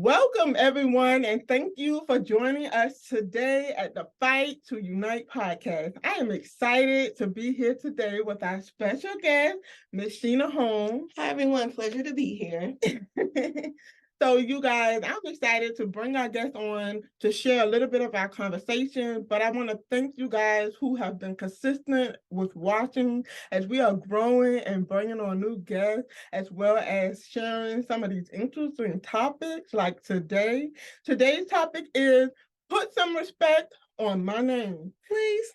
Welcome, everyone, and thank you for joining us today at the Fight to Unite podcast. I am excited to be here today with our special guest, Ms. Sheena Holmes. Hi, everyone. Pleasure to be here. So, you guys, I'm excited to bring our guest on to share a little bit of our conversation, but I want to thank you guys who have been consistent with watching as we are growing and bringing on new guests, as well as sharing some of these interesting topics like today. Today's topic is put some respect on my name, please.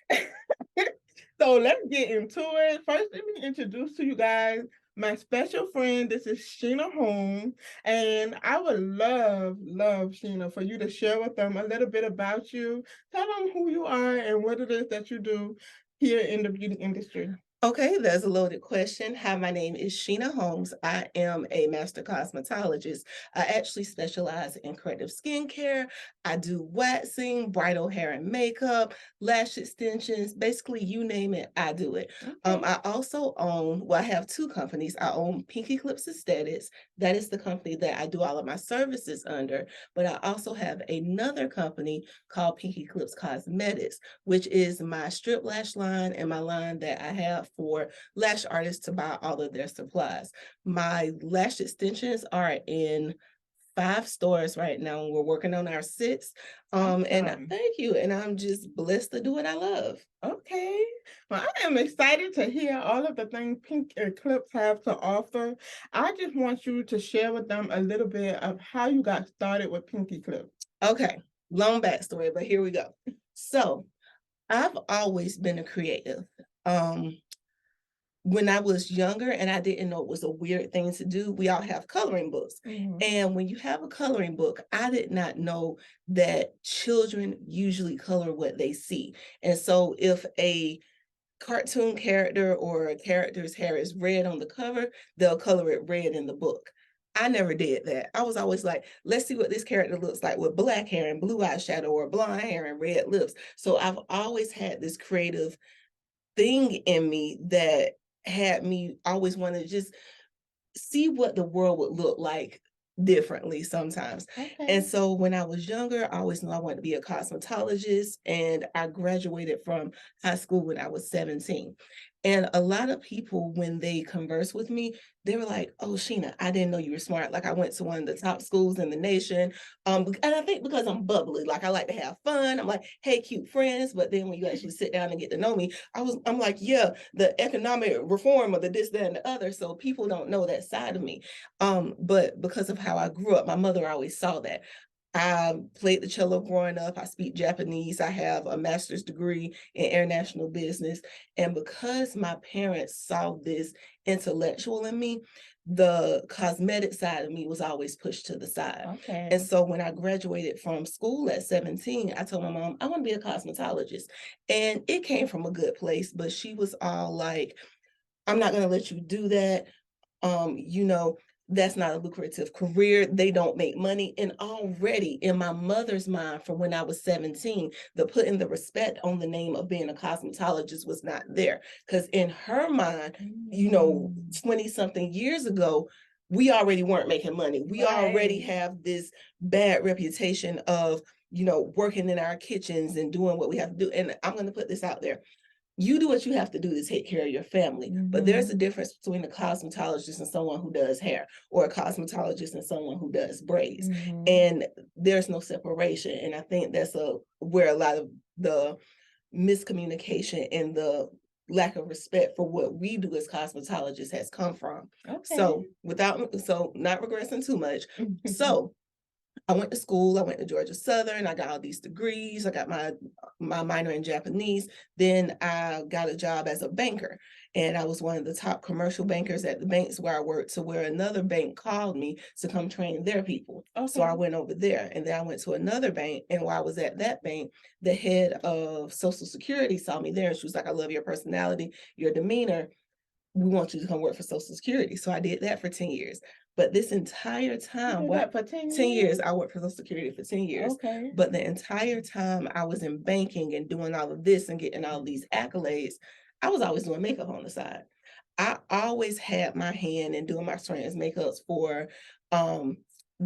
So let's get into it. First, let me introduce to you guys my special friend. This is Sheena Holmes, and I would love, Sheena, for you to share with them a little bit about you. Tell them who you are and what it is that you do here in the beauty industry. Okay, that's a loaded question. Hi, my name is Sheena Holmes. I am a master cosmetologist. I actually specialize in corrective skincare. I do waxing, bridal hair and makeup, lash extensions, basically you name it, I do it. Okay. I also own, I have two companies. I own Pynke Eclipse Esthetics. That is the company that I do all of my services under. But I also have another company called Pynke Eclipse Cosmetics, which is my strip lash line and my line that I have for lash artists to buy all of their supplies. My lash extensions are in 5 stores right now. We're working on our 6th. And thank you. And I'm just blessed to do what I love. Okay. Well, I am excited to hear all of the things Pynke Eclipse have to offer. I just want you to share with them a little bit of how you got started with Pynke Eclipse. Okay. Long backstory, but here we go. So I've always been a creative. When I was younger and I didn't know it was a weird thing to do, we all have coloring books. And when you have a coloring book, I did not know that children usually color what they see. And so if a cartoon character or a character's hair is red on the cover, they'll color it red in the book. I never did that. I was always like, let's see what this character looks like with black hair and blue eyeshadow or blonde hair and red lips. So I've always had this creative thing in me that had me always want to just see what the world would look like differently sometimes. Okay. And so when I was younger, I always knew I wanted to be a cosmetologist, and I graduated from high school when I was 17. And a lot of people, when they converse with me, they were like, "Oh, Sheena, I didn't know you were smart." Like I went to one of the top schools in the nation. And I think because I'm bubbly, like I like to have fun. I'm like, "Hey, cute friends." But then when you actually sit down and get to know me, I'm like, "Yeah, the economic reform of the this, that, and the other." So people don't know that side of me. But because of how I grew up, my mother always saw that. I played the cello growing up. I speak Japanese. I have a master's degree in international business. And because my parents saw this intellectual in me, the cosmetic side of me was always pushed to the side. Okay. And so when I graduated from school at 17, I told my mom, I want to be a cosmetologist. And it came from a good place, but she was all like, I'm not going to let you do that. You know, that's not a lucrative career. They don't make money. And already in my mother's mind from when I was 17, the putting the respect on the name of being a cosmetologist was not there. Because in her mind, you know, 20 something years ago, we already weren't making money. We already have this bad reputation of, you know, working in our kitchens and doing what we have to do. And I'm going to put this out there. You do what you have to do to take care of your family. But there's a difference between a cosmetologist and someone who does hair, or a cosmetologist and someone who does braids. And there's no separation. And I think that's where a lot of the miscommunication and the lack of respect for what we do as cosmetologists has come from. Okay. So not regressing too much. So I went to school. I went to Georgia Southern. I got all these degrees. I got my minor in Japanese. Then I got a job as a banker. And I was one of the top commercial bankers at the banks where I worked, to where another bank called me to come train their people. Okay. So I went over there, and then I went to another bank. And while I was at that bank, the head of Social Security saw me there. And she was like, I love your personality, your demeanor. We want you to come work for Social Security. So I did that for 10 years. But this entire time, for 10 years, I worked for Social Security for 10 years. Okay. But the entire time I was in banking and doing all of this and getting all of these accolades, I was always doing makeup on the side. I always had my hand in doing my friends' makeups for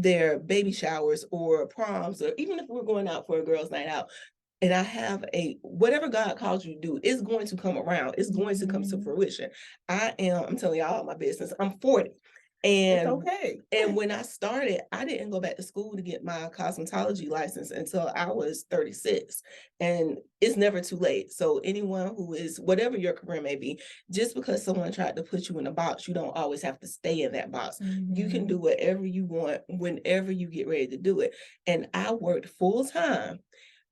their baby showers or proms, or even if we're going out for a girls' night out, and I have whatever God calls you to do, it's going to come around. It's going to come to fruition. I'm telling y'all my business. I'm 40. It's And okay. and when I started, I didn't go back to school to get my cosmetology license until I was 36. And it's never too late. So anyone who is, whatever your career may be, just because someone tried to put you in a box, you don't always have to stay in that box. You can do whatever you want whenever you get ready to do it. And I worked full time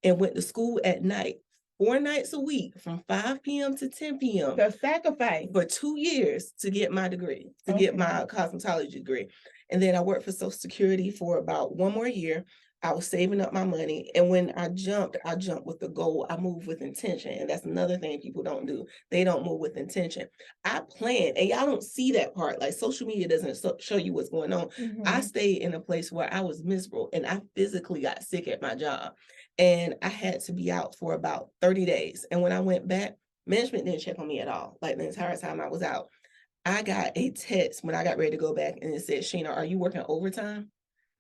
and went to school at night, 4 nights a week from 5 p.m. to 10 p.m. The sacrifice. for 2 years to get my degree, to get my cosmetology degree. And then I worked for Social Security for about 1 more year. I was saving up my money. And when I jumped with the goal. I moved with intention. And that's another thing people don't do. They don't move with intention. I planned, and y'all don't see that part. Like social media doesn't show you what's going on. I stayed in a place where I was miserable and I physically got sick at my job. And I had to be out for about 30 days. And when I went back, management didn't check on me at all. Like the entire time I was out, I got a text when I got ready to go back, and it said, "Sheena, are you working overtime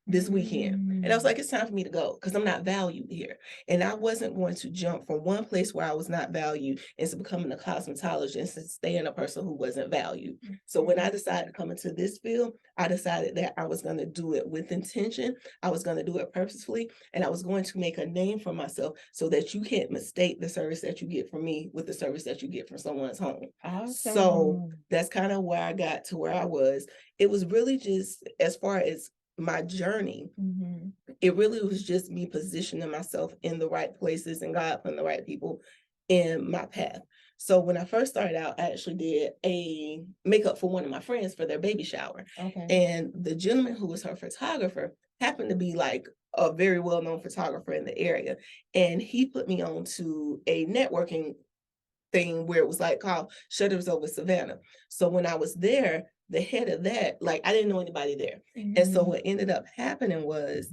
this weekend?" And I was like, it's time for me to go because I'm not valued here. And I wasn't going to jump from one place where I was not valued into becoming a cosmetologist and staying a person who wasn't valued. So when I decided to come into this field, I decided that I was going to do it with intention. I was going to do it purposefully, and I was going to make a name for myself so that you can't mistake the service that you get from me with the service that you get from someone's home. So that's kind of where I got to where I was. It was really just, as far as my journey, it really was just me positioning myself in the right places and God putting the right people in my path. So when I first started out, I actually did a makeup for one of my friends for their baby shower. And the gentleman who was her photographer happened to be like a very well-known photographer in the area. And he put me on to a networking thing where it was like called Shutters Over Savannah. So when I was there, the head of that, like I didn't know anybody there. And so what ended up happening was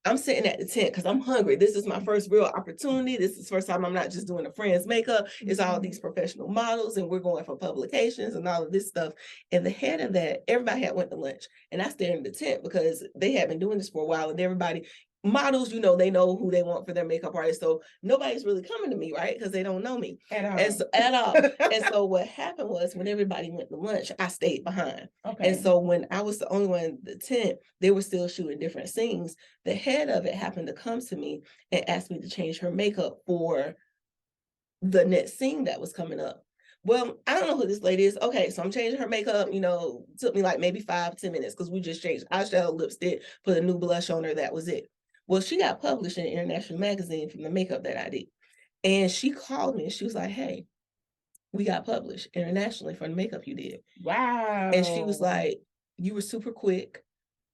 I'm sitting at the tent because I'm hungry. This is my first real opportunity. This is the first time I'm not just doing a friend's makeup. It's all these professional models and we're going for publications and all of this stuff. And the head of that, everybody had went to lunch. And I stayed in the tent because they had been doing this for a while and everybody, models, you know, they know who they want for their makeup artist. So nobody's really coming to me, right? Because they don't know me at all. And so what happened was when everybody went to lunch, I stayed behind. And so when I was the only one in the tent, they were still shooting different scenes. The head of it happened to come to me and ask me to change her makeup for the next scene that was coming up. Well, I don't know who this lady is. Okay, so I'm changing her makeup, you know, took me like maybe 5-10 minutes because we just changed eyeshadow, lipstick, put a new blush on her, that was it. Well, she got published in an international magazine from the makeup that I did. And she called me and she was like, "Hey, we got published internationally for the makeup you did." Wow. And she was like, "You were super quick."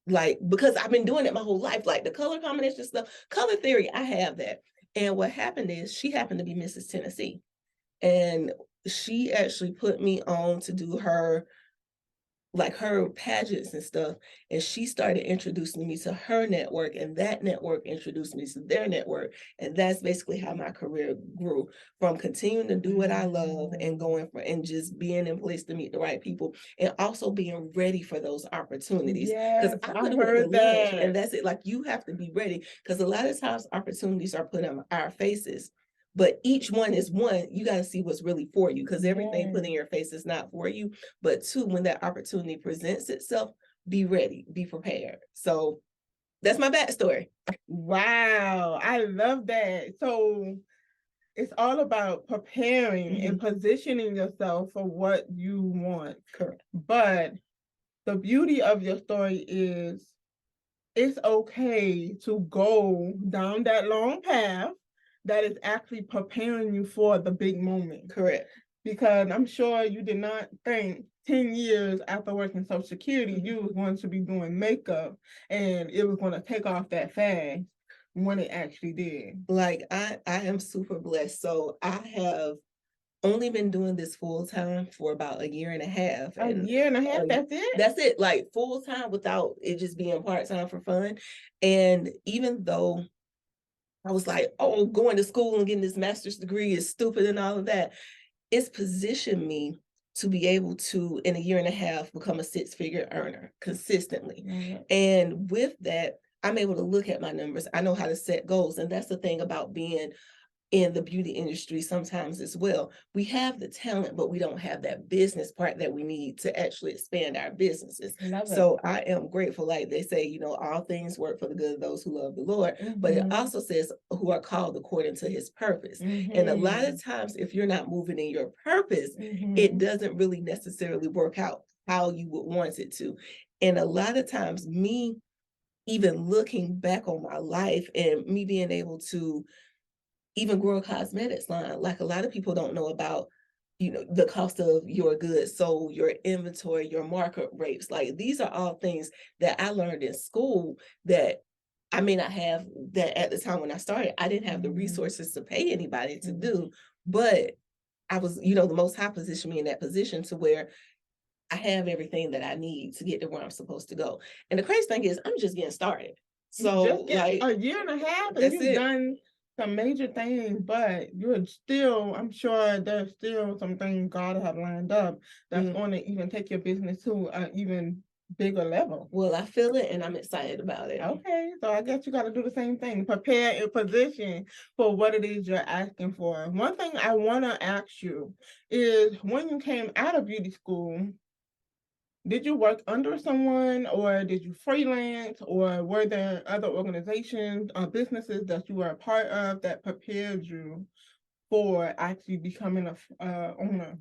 Like, because I've been doing it my whole life, like the color combination stuff, color theory, I have that. And what happened is she happened to be Mrs. Tennessee. And she actually put me on to do her pageants and stuff. And she started introducing me to her network, and that network introduced me to their network. And that's basically how my career grew, from continuing to do what I love and going for and just being in place to meet the right people and also being ready for those opportunities. Because I could have went to lunch and that's it. Like, you have to be ready because a lot of times opportunities are put on our faces. But each one is one, you got to see what's really for you because everything put in your face is not for you. But two, when that opportunity presents itself, be ready, be prepared. So that's my backstory. Wow, I love that. So it's all about preparing and positioning yourself for what you want. Correct. But the beauty of your story is it's okay to go down that long path that is actually preparing you for the big moment. Correct. Because I'm sure you did not think 10 years after working Social Security, you was going to be doing makeup and it was going to take off that fast when it actually did. Like, I am super blessed. So I have only been doing this full time for about 1.5 years. A year and a half, that's it? That's it, like full time without it just being part time for fun. And even though I was like, oh, going to school and getting this master's degree is stupid and all of that, it's positioned me to be able to, in a year and a half, become a six-figure earner consistently. Mhm. And with that, I'm able to look at my numbers. I know how to set goals. And that's the thing about being in the beauty industry sometimes as well. We have the talent, but we don't have that business part that we need to actually expand our businesses. Love it. So I am grateful, like they say, all things work for the good of those who love the Lord, but it Mhm. also says who are called according to his purpose. And a lot Mhm. of times, if you're not moving in your purpose, it Mhm. doesn't really necessarily work out how you would want it to. And a lot of times, me even looking back on my life and me being able to even grow a cosmetics line. Like a lot of people don't know about, the cost of your goods, so your inventory, your markup rates. Like these are all things that I learned in school that I may not have that at the time when I started. I didn't have the Mhm. resources to pay anybody to Mhm. do, but I was, the most high positioned me in that position to where I have everything that I need to get to where I'm supposed to go. And the crazy thing is, I'm just getting started. You So, just get like, a year and a half and that's you've it. done some major things, but you're still, I'm sure there's still some things God have lined up that's Mhm. going to even take your business to an even bigger level. Well, I feel it and I'm excited about it. Okay, so I guess you got to do the same thing. Prepare a position for what it is you're asking for. One thing I want to ask you is when you came out of beauty school, did you work under someone or did you freelance or were there other organizations or businesses that you were a part of that prepared you for actually becoming a owner?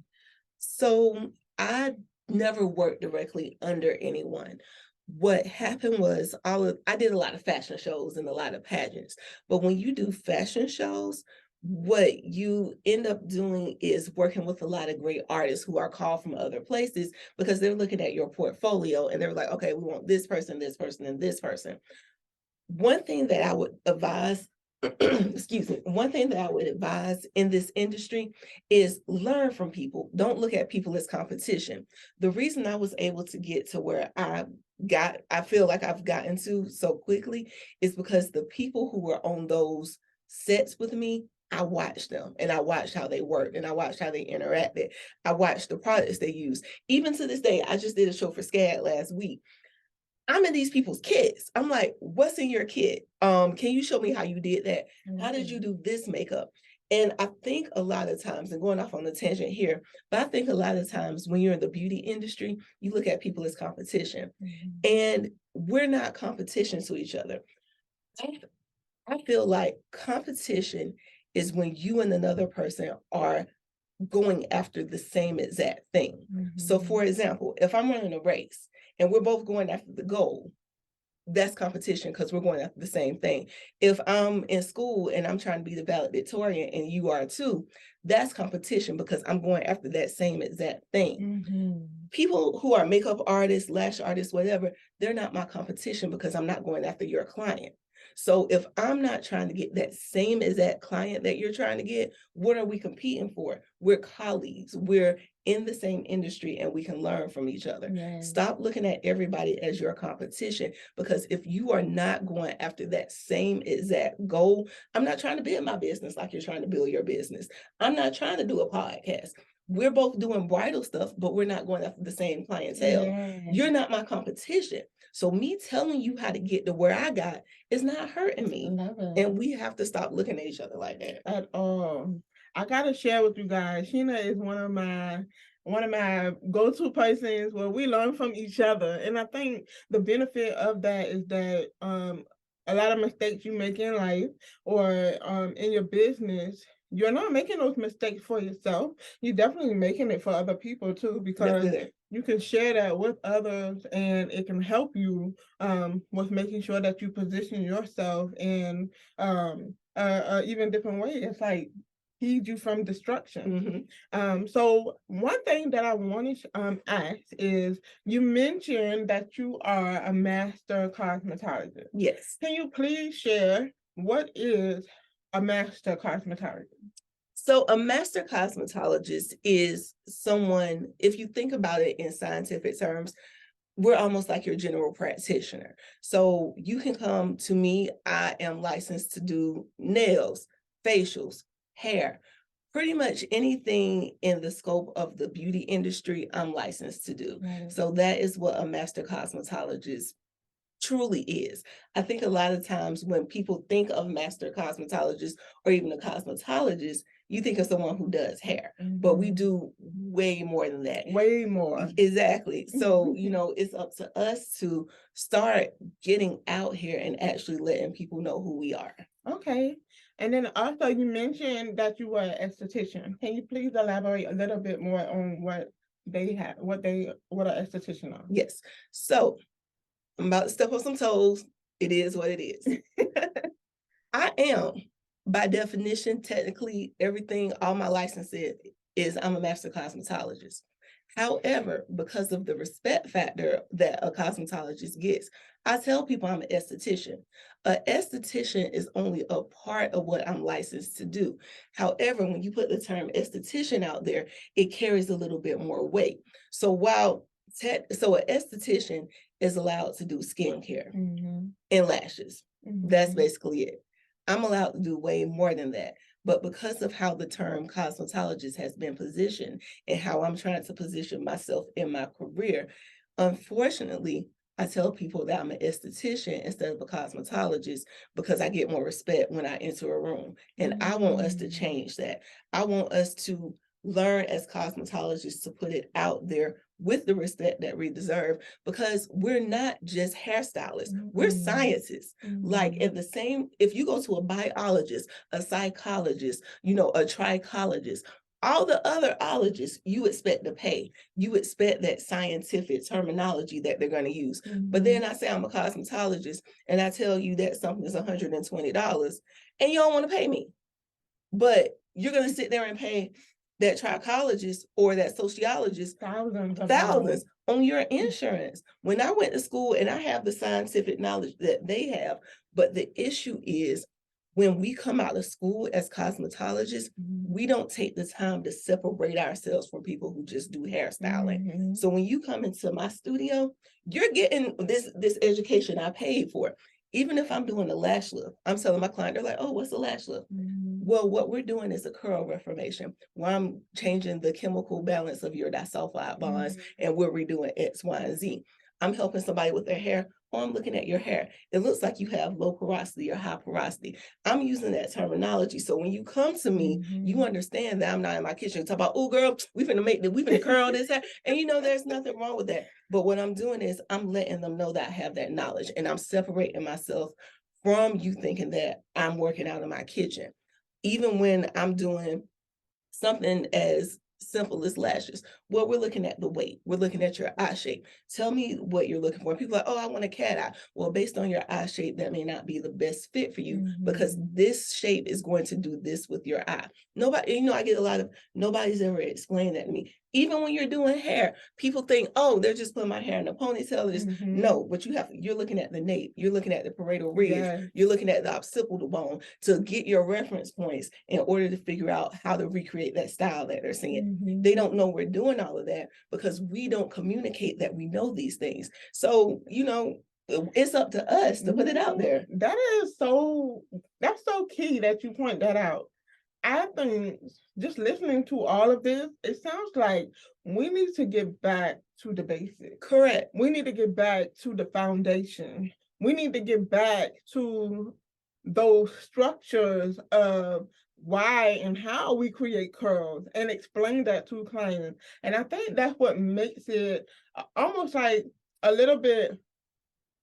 So I never worked directly under anyone. What happened was I did a lot of fashion shows and a lot of pageants. But when you do fashion shows, what you end up doing is working with a lot of great artists who are called from other places because they're looking at your portfolio and they're like, okay, we want this person, and this person. One thing that I would advise, excuse me, one thing that I would advise in this industry is learn from people. Don't look at people as competition. The reason I was able to get to where I feel like I've gotten to so quickly is because the people who were on those sets with me, I watched them and I watched how they worked and I watched how they interacted. I watched the products they use. Even to this day, I just did a show for SCAD last week. I'm in these people's kits. I'm like, what's in your kit? Can you show me how you did that? How did you Mm. do this makeup? And I think a lot of times, and going off on a tangent here, but I think a lot of times when you're in the beauty industry, you look at people as competition. Mhm. And we're not competition to each other. I, I feel like competition is when you and another person are going after the same exact thing. So, Mhm. for example, if I'm running a race and we're both going after the goal, that's competition because we're going after the same thing. If I'm in school and I'm trying to be the valedictorian and you are too, that's competition because I'm going after that same exact thing. Mhm. People who are makeup artists, lash artists, whatever, they're not my competition because I'm not going after your client. So if I'm not trying to get that same exact client that you're trying to get, what are we competing for? We're colleagues. We're in the same industry and we can learn from each other. Yeah. Stop looking at everybody as your competition because if you are not going after that same exact goal, I'm not trying to build my business like you're trying to build your business. I'm not trying to do a podcast. We're both doing bridal stuff, but we're not going after the same clientele. Yeah. You're not my competition. So me telling you how to get to where I got is not hurting me. Love it. And we have to stop looking at each other like that. At all. I gotta share with you guys. Sheena is one of my go-to persons where we learn from each other. And I think the benefit of that is that a lot of mistakes you make in life or in your business, you're not making those mistakes for yourself. You're definitely making it for other people too, That's because good. you can share that with others and it can help you with making sure that you position yourself in even different way. It's like heed you from destruction. So one thing that I want to ask is you mentioned that you are a master cosmetologist. Yes. Can you please share what is a master cosmetologist? So a master cosmetologist is someone, if you think about it in scientific terms, we're almost like your general practitioner. So you can come to me. I am licensed to do nails, facials, hair. Pretty much anything in the scope of the beauty industry, I'm licensed to do. Right. So that is what a master cosmetologist truly is. I think a lot of times when people think of master cosmetologist or even a cosmetologist, you think of someone who does hair, but we do way more than that. Way more. Exactly. So, it's up to us to start getting out here and actually letting people know who we are. Okay. And then also you mentioned that you were an esthetician. Can you please elaborate a little bit more on what they have, what an esthetician are? Yes. So I'm about to step on some toes. It is what it is. I am, by definition, technically, everything, all my licenses is I'm a master cosmetologist. However, because of the respect factor that a cosmetologist gets, I tell people I'm an esthetician. An esthetician is only a part of what I'm licensed to do. However, when you put the term esthetician out there, it carries a little bit more weight. So an esthetician is allowed to do skincare and lashes. That's basically it. I'm allowed to do way more than that. But because of how the term cosmetologist has been positioned and how I'm trying to position myself in my career, unfortunately, I tell people that I'm an esthetician instead of a cosmetologist because I get more respect when I enter a room. And I want us to change that. I want us to learn as cosmetologists to put it out there with the respect that we deserve, because we're not just hairstylists, we're scientists. Like if you go to a biologist, a psychologist, a trichologist, all the other ologists, you expect to pay. You expect that scientific terminology that they're going to use. But then I say I'm a cosmetologist and I tell you that something is $120 and you don't want to pay me. But you're going to sit there and pay that trichologist or that sociologist thousands on your insurance. When I went to school, and I have the scientific knowledge that they have, but the issue is when we come out of school as cosmetologists, we don't take the time to separate ourselves from people who just do hairstyling. So when you come into my studio, you're getting this education I paid for. Even if I'm doing a lash lift, I'm telling my client, they're like, oh, what's a lash lift? Well, what we're doing is a curl reformation, where I'm changing the chemical balance of your disulfide bonds, and we're redoing X, Y, and Z. I'm helping somebody with their hair. Oh, I'm looking at your hair. It looks like you have low porosity or high porosity. I'm using that terminology. So when you come to me, you understand that I'm not in my kitchen talking about, oh, girl, we finna curl this hair. And there's nothing wrong with that. But what I'm doing is I'm letting them know that I have that knowledge, and I'm separating myself from you thinking that I'm working out in my kitchen. Even when I'm doing something as simple as lashes, well, we're looking at the weight. We're looking at your eye shape. Tell me what you're looking for. And people are like, oh, I want a cat eye. Well, based on your eye shape, that may not be the best fit for you because this shape is going to do this with your eye. Nobody, I get a lot of, nobody's ever explained that to me. Even when you're doing hair, people think, oh, they're just putting my hair in a ponytail. No, but you're looking at the nape, you're looking at the parietal ridge, you're looking at the occipital bone to get your reference points in order to figure out how to recreate that style that they're seeing. They don't know we're doing all of that because we don't communicate that we know these things. So, it's up to us to put it out there. That's so key that you point that out. I think just listening to all of this, it sounds like we need to get back to the basics. Correct. We need to get back to the foundation. We need to get back to those structures of why and how we create curls and explain that to clients. And I think that's what makes it almost like a little bit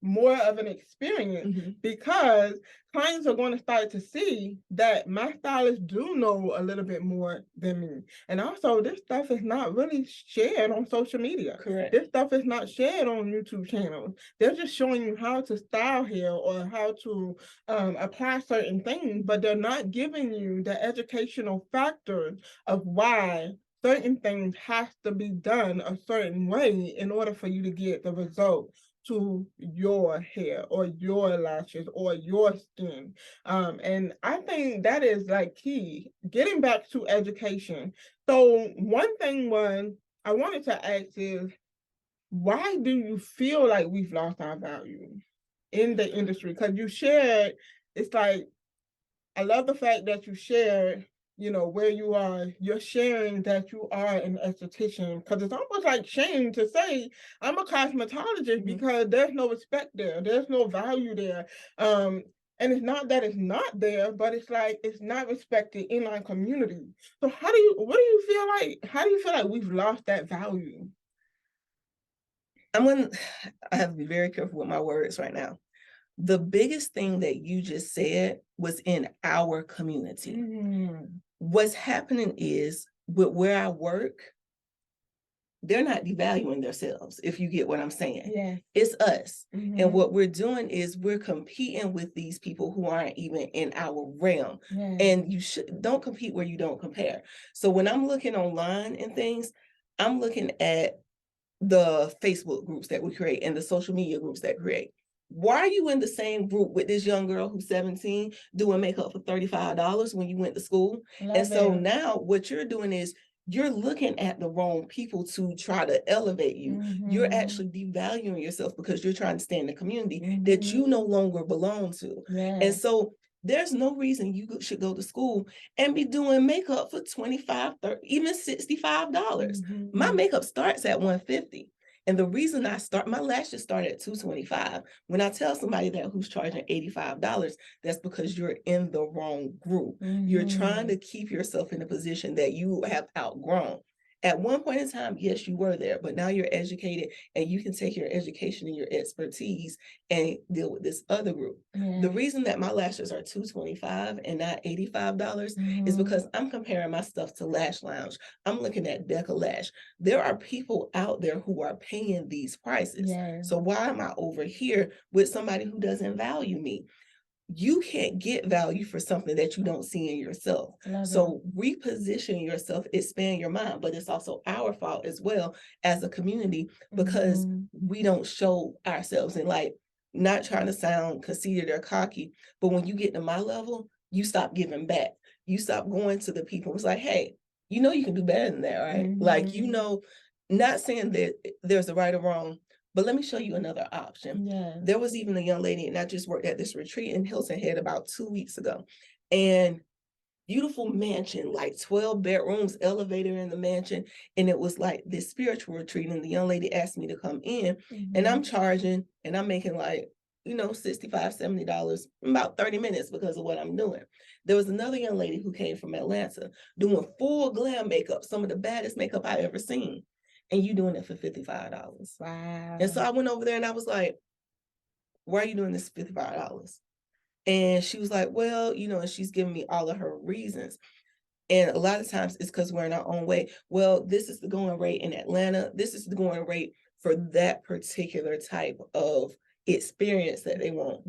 more of an experience because clients are going to start to see that my stylists do know a little bit more than me. And also, this stuff is not really shared on social media. Correct. This stuff is not shared on YouTube channels. They're just showing you how to style hair or how to apply certain things, but they're not giving you the educational factors of why certain things have to be done a certain way in order for you to get the result to your hair or your lashes or your skin. And I think that is like key, getting back to education. So one thing I wanted to ask is, why do you feel like we've lost our value in the industry? Because you shared, it's like, I love the fact that you shared you know, where you are, you're sharing that you are an esthetician, because it's almost like shame to say I'm a cosmetologist because there's no respect there, there's no value there. And it's not that it's not there, but it's like it's not respected in our community. So what do you feel like? How do you feel like we've lost that value? I have to be very careful with my words right now. The biggest thing that you just said was in our community. What's happening is with where I work, they're not devaluing themselves, if you get what I'm saying. Yeah. It's us. And what we're doing is we're competing with these people who aren't even in our realm. Yeah. And you don't compete where you don't compare. So when I'm looking online and things, I'm looking at the Facebook groups that we create and the social media groups that create. Why are you in the same group with this young girl who's 17 doing makeup for $35 when you went to school? So now what you're doing is you're looking at the wrong people to try to elevate you. You're actually devaluing yourself because you're trying to stay in the community that you no longer belong to. And so there's no reason you should go to school and be doing makeup for $25, $30, even $65. My makeup starts at $150. And the reason my lashes start at $225. When I tell somebody that who's charging $85, that's because you're in the wrong group. You're trying to keep yourself in a position that you have outgrown. At one point in time, yes, you were there, but now you're educated and you can take your education and your expertise and deal with this other group. The reason that my lashes are $225 and not $85 is because I'm comparing my stuff to Lash Lounge. I'm looking at Deca Lash. There are people out there who are paying these prices. So why am I over here with somebody who doesn't value me? You can't get value for something that you don't see in yourself. So reposition yourself, expand your mind, but it's also our fault as well as a community because we don't show ourselves in light. Not trying to sound conceited or cocky, but when you get to my level, you stop giving back. You stop going to the people. It's like, hey, you know you can do better than that, right? Like, you know, not saying that there's a right or wrong, but let me show you another option. There was even a young lady, and I just worked at this retreat in Hilton Head about 2 weeks ago. And beautiful mansion, like 12 bedrooms, elevator in the mansion. And it was like this spiritual retreat. And the young lady asked me to come in, and I'm charging, and I'm making like, you know, $65, $70 in about 30 minutes because of what I'm doing. There was another young lady who came from Atlanta doing full glam makeup, some of the baddest makeup I ever seen. And you doing it for $55. Wow. And so I went over there and I was like, why are you doing this for $55? And she was like, well, you know, and she's giving me all of her reasons. And a lot of times it's because we're in our own way. Well, this is the going rate in Atlanta. This is the going rate for that particular type of experience that they want.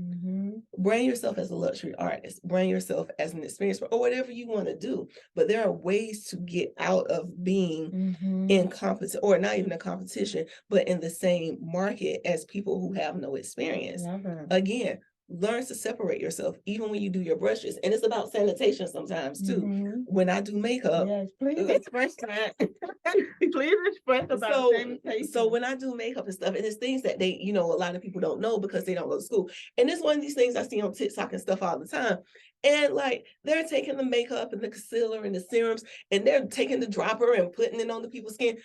Brand yourself as a luxury artist, brand yourself as an experience or whatever you want to do. But there are ways to get out of being in competition, or not even a competition, but in the same market as people who have no experience. Again, learn to separate yourself, even when you do your brushes. And it's about sanitation sometimes too. When I do makeup, please express that. Please express about sanitation. So when I do makeup and stuff, and it's things that they, you know, a lot of people don't know because they don't go to school. And it's one of these things I see on TikTok and stuff all the time. And like they're taking the makeup and the concealer and the serums, and they're taking the dropper and putting it on the people's skin.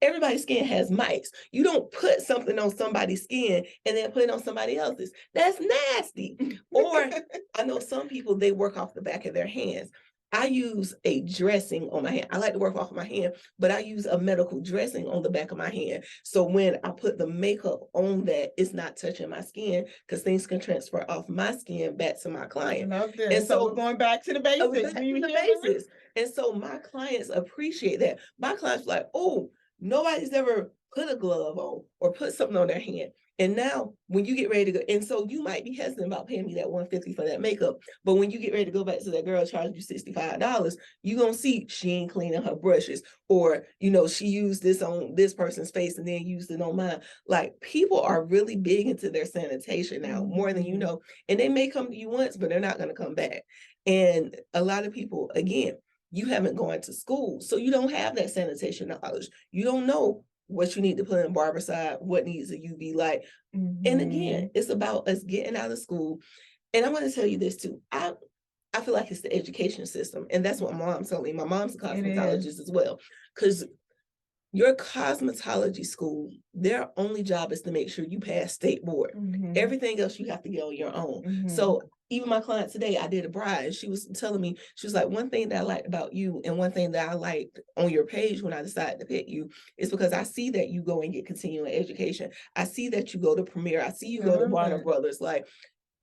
Everybody's skin has mites. You don't put something on somebody's skin and then put it on somebody else's. That's nasty. Or I know some people, they work off the back of their hands. I use a dressing on my hand. I like to work off of my hand, but I use a medical dressing on the back of my hand. So when I put the makeup on that, it's not touching my skin because things can transfer off my skin back to my client. And so we're going back to the basics. Basics. And so my clients appreciate that. My clients are like, oh, nobody's ever put a glove on or put something on their hand. And now when you get ready to go, and so you might be hesitant about paying me that $150 for that makeup, but when you get ready to go back to that girl charging you $65, you're going to see she ain't cleaning her brushes, or, you know, she used this on this person's face and then used it on mine. Like, people are really big into their sanitation now, more than you know, and they may come to you once, but they're not going to come back. And a lot of people, again, you haven't gone to school, so you don't have that sanitation knowledge. You don't know what you need to put in barbicide, what needs a UV light. And again, it's about us getting out of school. And I'm going to tell you this too. I feel like it's the education system. And that's what mom's told me. My mom's a It is. cosmetologist as well. Because your cosmetology school, their only job is to make sure you pass state board. Everything else you have to get on your own. So even my client today, I did a bride. She was telling me, she was like, one thing that I liked about you and one thing that I liked on your page when I decided to pick you is because I see that you go and get continuing education. I see that you go to Premiere. I see you go to Warner Brothers. Like,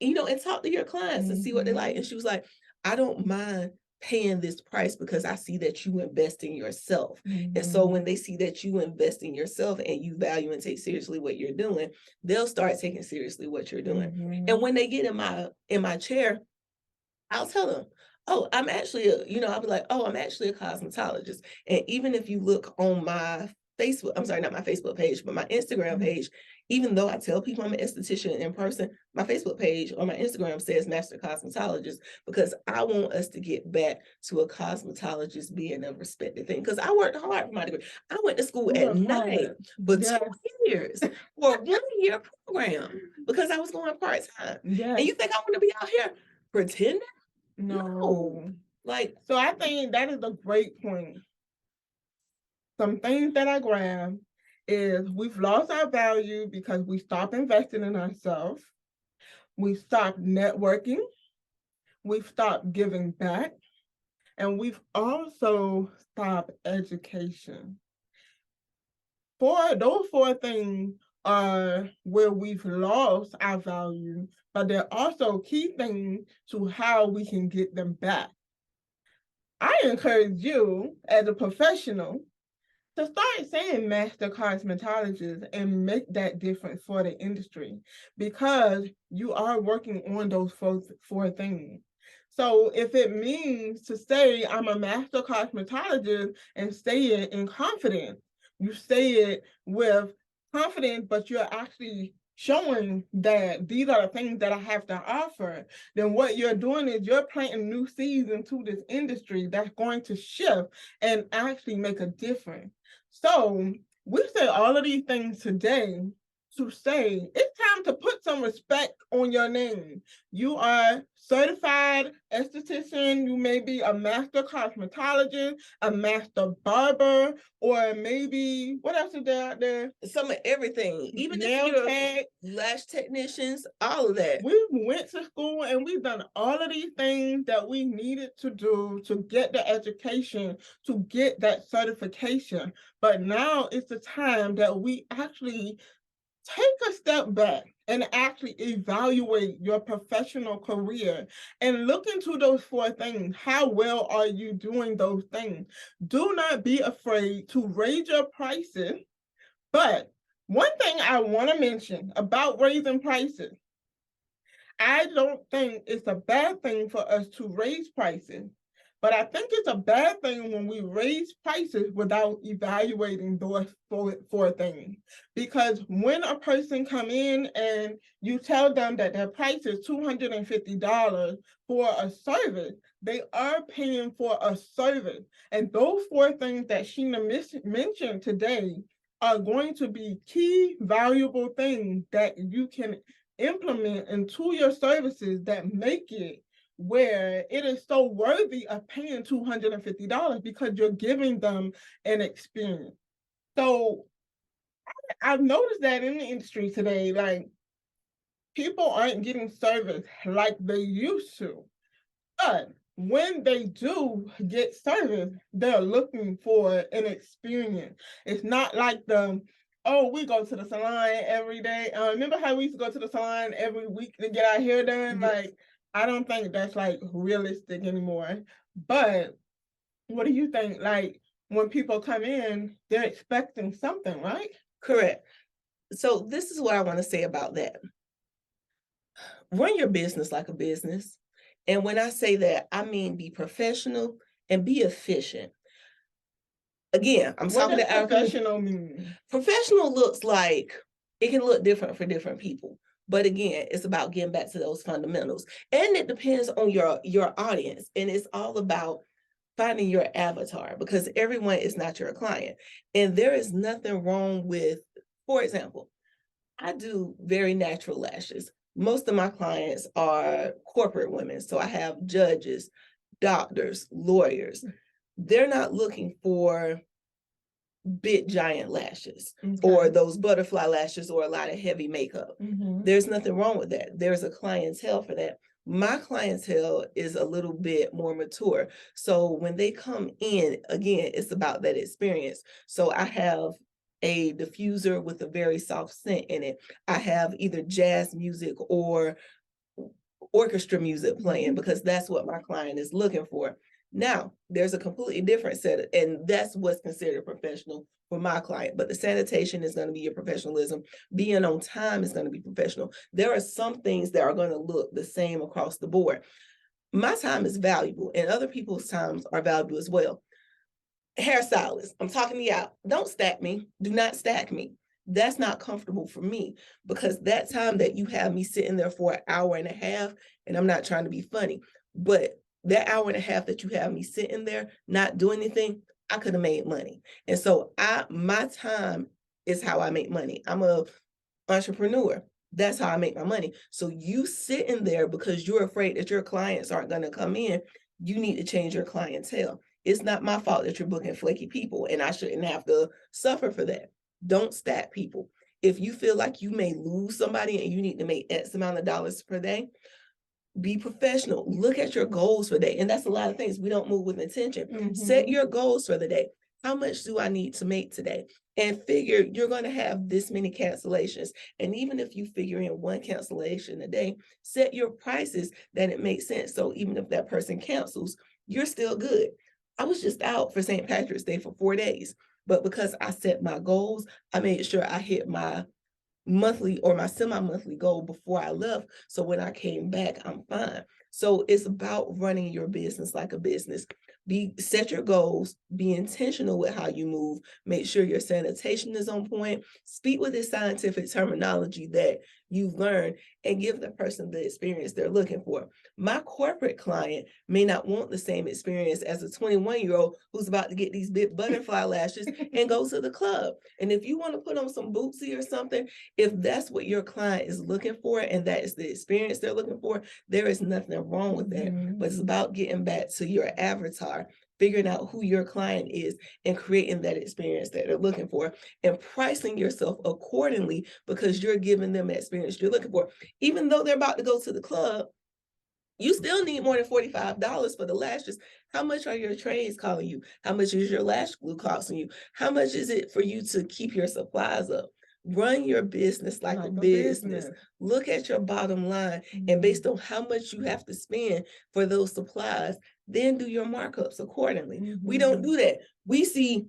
you know, and talk to your clients and see what they like. And she was like, I don't mind paying this price because I see that you invest in yourself. And so when they see that you invest in yourself and you value and take seriously what you're doing, they'll start taking seriously what you're doing. And when they get in my chair, I'll tell them, oh, I'm actually I'll be like, oh, I'm actually a cosmetologist. And even if you look on my Facebook, I'm sorry, not my Facebook page, but my Instagram page, even though I tell people I'm an esthetician in person, my Facebook page or my Instagram says Master Cosmetologist, because I want us to get back to a cosmetologist being a respected thing. Because I worked hard for my degree. I went to school at night for 2 years for a 1-year program because I was going part-time. And you think I want to be out here pretending? No. Like, so I think that is a great point. Some things that I grab is we've lost our value because we stopped investing in ourselves. We stopped networking. We've stopped giving back. And we've also stopped education. Those four things are where we've lost our value, but they're also key things to how we can get them back. I encourage you as a professional to start saying master cosmetologist and make that difference for the industry, because you are working on those four things. So if it means to say I'm a master cosmetologist and say it in confidence, you say it with confidence, but you're actually showing that these are the things that I have to offer, then what you're doing is you're planting new seeds into this industry that's going to shift and actually make a difference. So we say all of these things today to say it's time to put some respect on your name. You are certified esthetician, you may be a master cosmetologist, a master barber, or maybe what else is there out there? Some of everything, even Nail if you're tech, lash technicians, all of that. We went to school and we've done all of these things that we needed to do to get the education, to get that certification. But now it's the time that we actually take a step back and actually evaluate your professional career and look into those four things. How well are you doing those things? Do not be afraid to raise your prices. But one thing I want to mention about raising prices, I don't think it's a bad thing for us to raise prices, but I think it's a bad thing when we raise prices without evaluating those four things. Because when a person come in and you tell them that their price is $250 for a service, they are paying for a service. And those four things that Sheena mentioned today are going to be key valuable things that you can implement into your services that make it where it is so worthy of paying $250 because you're giving them an experience. So I've noticed that in the industry today, like people aren't getting service like they used to. But when they do get service, they're looking for an experience. It's not like we go to the salon every day. Remember how we used to go to the salon every week to get our hair done? Yes. Like, I don't think that's like realistic anymore. But what do you think? Like, when people come in, they're expecting something, right? Correct. So this is what I want to say about that. Run your business like a business. And when I say that, I mean be professional and be efficient. Again, I'm What talking does to professional mean? Professional looks like, it can look different for different people. But again, it's about getting back to those fundamentals. And it depends on your audience. And it's all about finding your avatar, because everyone is not your client. And there is nothing wrong with, for example, I do very natural lashes. Most of my clients are corporate women. So I have judges, doctors, lawyers. They're not looking for big giant lashes or those butterfly lashes or a lot of heavy makeup. There's nothing wrong with that. There's a clientele for that. My clientele is a little bit more mature. So when they come in, again, it's about that experience. So I have a diffuser with a very soft scent in it. I have either jazz music or orchestra music playing because that's what my client is looking for. Now, there's a completely different set, and that's what's considered professional for my client. But the sanitation is going to be your professionalism. Being on time is going to be professional. There are some things that are going to look the same across the board. My time is valuable, and other people's times are valuable as well. Hairstylist, I'm talking to you out. Don't stack me. Do not stack me. That's not comfortable for me because that time that you have me sitting there for an hour and a half, and I'm not trying to be funny, but that hour and a half that you have me sitting there not doing anything, I could have made money. And so my time is how I make money. I'm a entrepreneur. That's how I make my money. So you sitting there because you're afraid that your clients aren't going to come in, you need to change your clientele. It's not my fault that you're booking flaky people, and I shouldn't have to suffer for that. Don't stack people. If you feel like you may lose somebody and you need to make X amount of dollars per day, be professional. Look at your goals for the day. And that's a lot of things. We don't move with intention. Set your goals for the day. How much do I need to make today? And figure you're going to have this many cancellations. And even if you figure in one cancellation a day, set your prices that it makes sense. So even if that person cancels, you're still good. I was just out for St. Patrick's Day for 4 days. But because I set my goals, I made sure I hit my monthly or my semi-monthly goal before I left. So when I came back, I'm fine. So it's about running your business like a business. Set your goals, be intentional with how you move, make sure your sanitation is on point, speak with the scientific terminology that you've learned, and give the person the experience they're looking for. My corporate client may not want the same experience as a 21-year-old who's about to get these big butterfly lashes and go to the club. And if you want to put on some bootsy or something, if that's what your client is looking for and that is the experience they're looking for, there is nothing wrong with that. But it's about getting back to your avatar, figuring out who your client is and creating that experience that they're looking for and pricing yourself accordingly because you're giving them the experience you're looking for. Even though they're about to go to the club, you still need more than $45 for the lashes. How much are your trades calling you? How much is your lash glue costing you? How much is it for you to keep your supplies up? Run your business like a business. Look at your bottom line, and based on how much you have to spend for those supplies, then do your markups accordingly. We don't do that. We see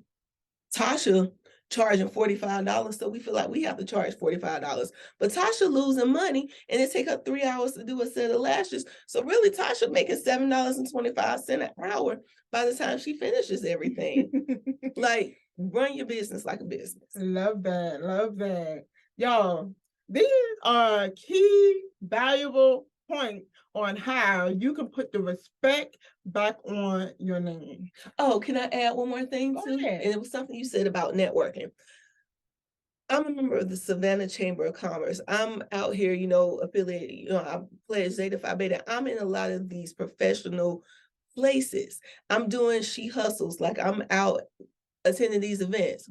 Tasha charging $45, so we feel like we have to charge $45. But Tasha losing money, and it take her 3 hours to do a set of lashes. So really, Tasha making $7.25 an hour by the time she finishes everything. Like, run your business like a business. Love that. Love that. Y'all, these are key, valuable points on how you can put the respect back on your name. Oh, can I add one more thing Go too? ahead. And it was something you said about networking. I'm a member of the Savannah Chamber of Commerce. I'm out here, affiliated, I pledge Zeta Phi Beta. I'm in a lot of these professional places. I'm doing She Hustles, like I'm out attending these events.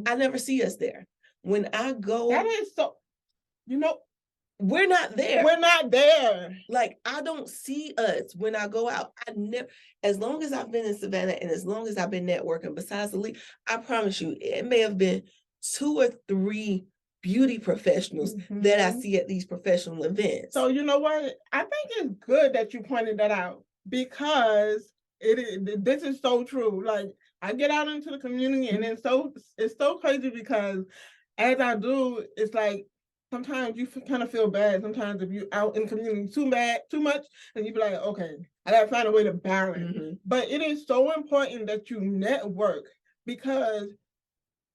I never see us there. When I go, That is so, we're not there. we're not there. Like, I don't see us when I go out. I never, as long as I've been in Savannah and as long as I've been networking, besides the league, I promise you, it may have been 2 or 3 beauty professionals that I see at these professional events. So you know what? I think it's good that you pointed that out because this is so true. Like, I get out into the community and it's so crazy because as I do, it's like sometimes you kind of feel bad. Sometimes if you out in the community too much, and you be like, okay, I gotta find a way to balance. But it is so important that you network because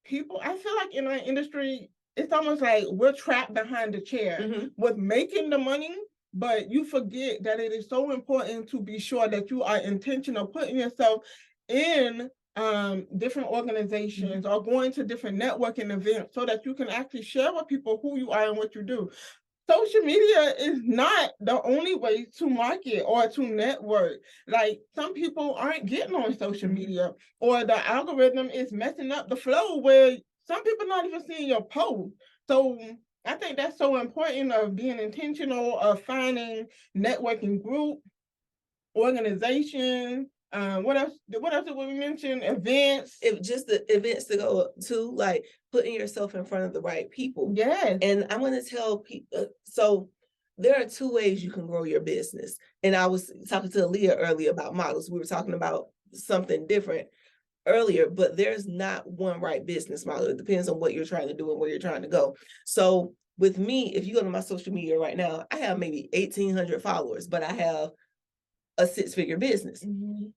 people, I feel like in our industry, it's almost like we're trapped behind the chair with making the money, but you forget that it is so important to be sure that you are intentional, putting yourself in different organizations or going to different networking events so that you can actually share with people who you are and what you do. social media is not the only way to market or to network. Like, some people aren't getting on social media, or the algorithm is messing up the flow where some people not even seeing your post. So I think that's so important, of being intentional, of finding networking group, organization. What else? What else did we mention? Events. Just the events to go to, like putting yourself in front of the right people. Yes. And I'm going to tell people, so there are two ways you can grow your business. And I was talking to Aaliyah earlier about models. We were talking about something different earlier, but there's not one right business model. It depends on what you're trying to do and where you're trying to go. So with me, if you go to my social media right now, I have maybe 1,800 followers, but I have a six-figure business.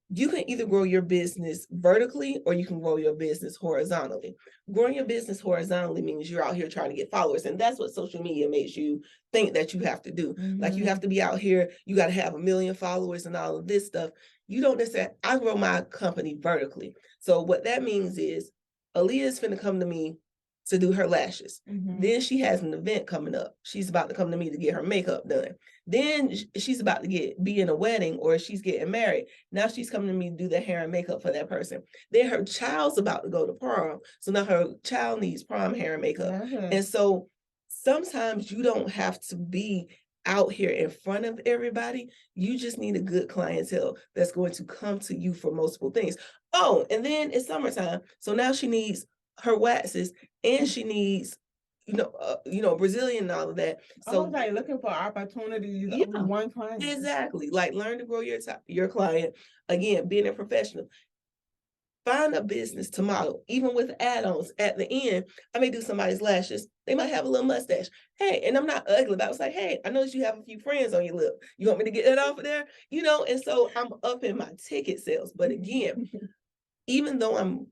You can either grow your business vertically or you can grow your business horizontally. Growing your business horizontally means you're out here trying to get followers, and that's what social media makes you think that you have to do. Like, you have to be out here, you got to have 1 million followers and all of this stuff. You don't necessarily. I grow my company vertically. So what that means is Aaliyah is finna come to me to do her lashes. Then she has an event coming up. She's about to come to me to get her makeup done. Then she's about to be in a wedding, or she's getting married. Now she's coming to me to do the hair and makeup for that person. Then her child's about to go to prom. So now her child needs prom hair and makeup. And so sometimes you don't have to be out here in front of everybody. You just need a good clientele that's going to come to you for multiple things. Oh, and then it's summertime. So now she needs her waxes, and she needs Brazilian and all of that. So like looking for opportunities on one client. Exactly. Like, learn to grow your client. Again, being a professional. Find a business to model, even with add-ons at the end. I may do somebody's lashes. They might have a little mustache. Hey, and I'm not ugly, but I was like, hey, I noticed you have a few friends on your lip. You want me to get that off of there? And so I'm upping my ticket sales. But again, even though I'm,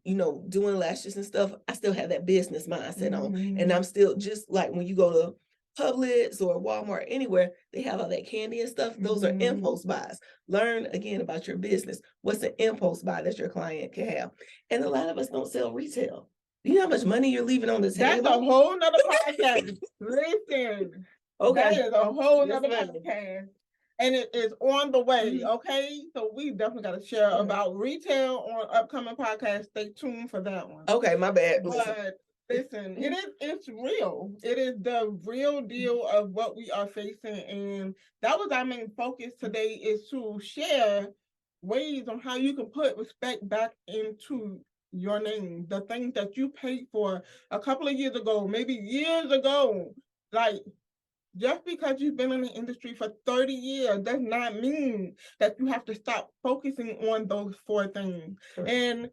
doing lashes and stuff, I still have that business mindset on. And I'm still, just like when you go to Publix or Walmart, anywhere, they have all that candy and stuff. Those are impulse buys. Learn again about your business. What's an impulse buy that your client can have? And a lot of us don't sell retail. Do you know how much money you're leaving on the table? That's a whole nother podcast. Listen. Okay. That is a whole nother podcast. And it is on the way. Okay. So we definitely got to share about retail on upcoming podcasts. Stay tuned for that one. Okay, my bad. But listen, it's real. It is the real deal of what we are facing. And that was our main focus today, is to share ways on how you can put respect back into your name, the things that you paid for a couple of years ago, maybe years ago. Like, just because you've been in the industry for 30 years does not mean that you have to stop focusing on those 4 things. Sure. And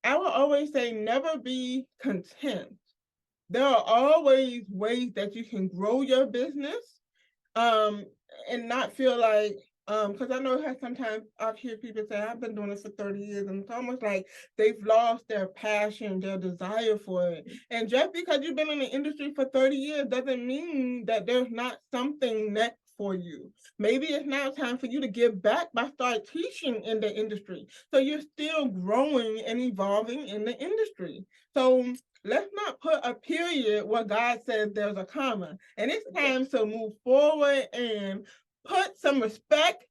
I will always say, never be content. There are always ways that you can grow your business, and not feel like, because I know how sometimes I hear people say, I've been doing this for 30 years, and it's almost like they've lost their passion, their desire for it. And just because you've been in the industry for 30 years doesn't mean that there's not something next for you. Maybe it's now time for you to give back by start teaching in the industry. So you're still growing and evolving in the industry. So let's not put a period where God says there's a comma. And it's time to move forward and put some respect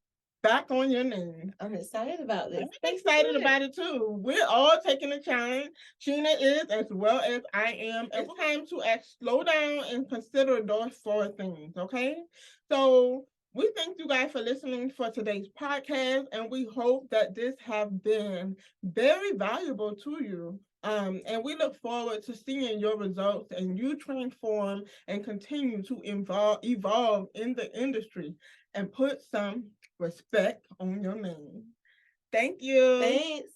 back on your name. I'm excited about this. I'm excited about it too. We're all taking a challenge. Sheena is, as well as I am. It's time to slow down and consider those 4 things, okay? So we thank you guys for listening for today's podcast, and we hope that this have been very valuable to you. And we look forward to seeing your results and you transform and continue to evolve in the industry and put some respect on your name. Thank you. Thanks.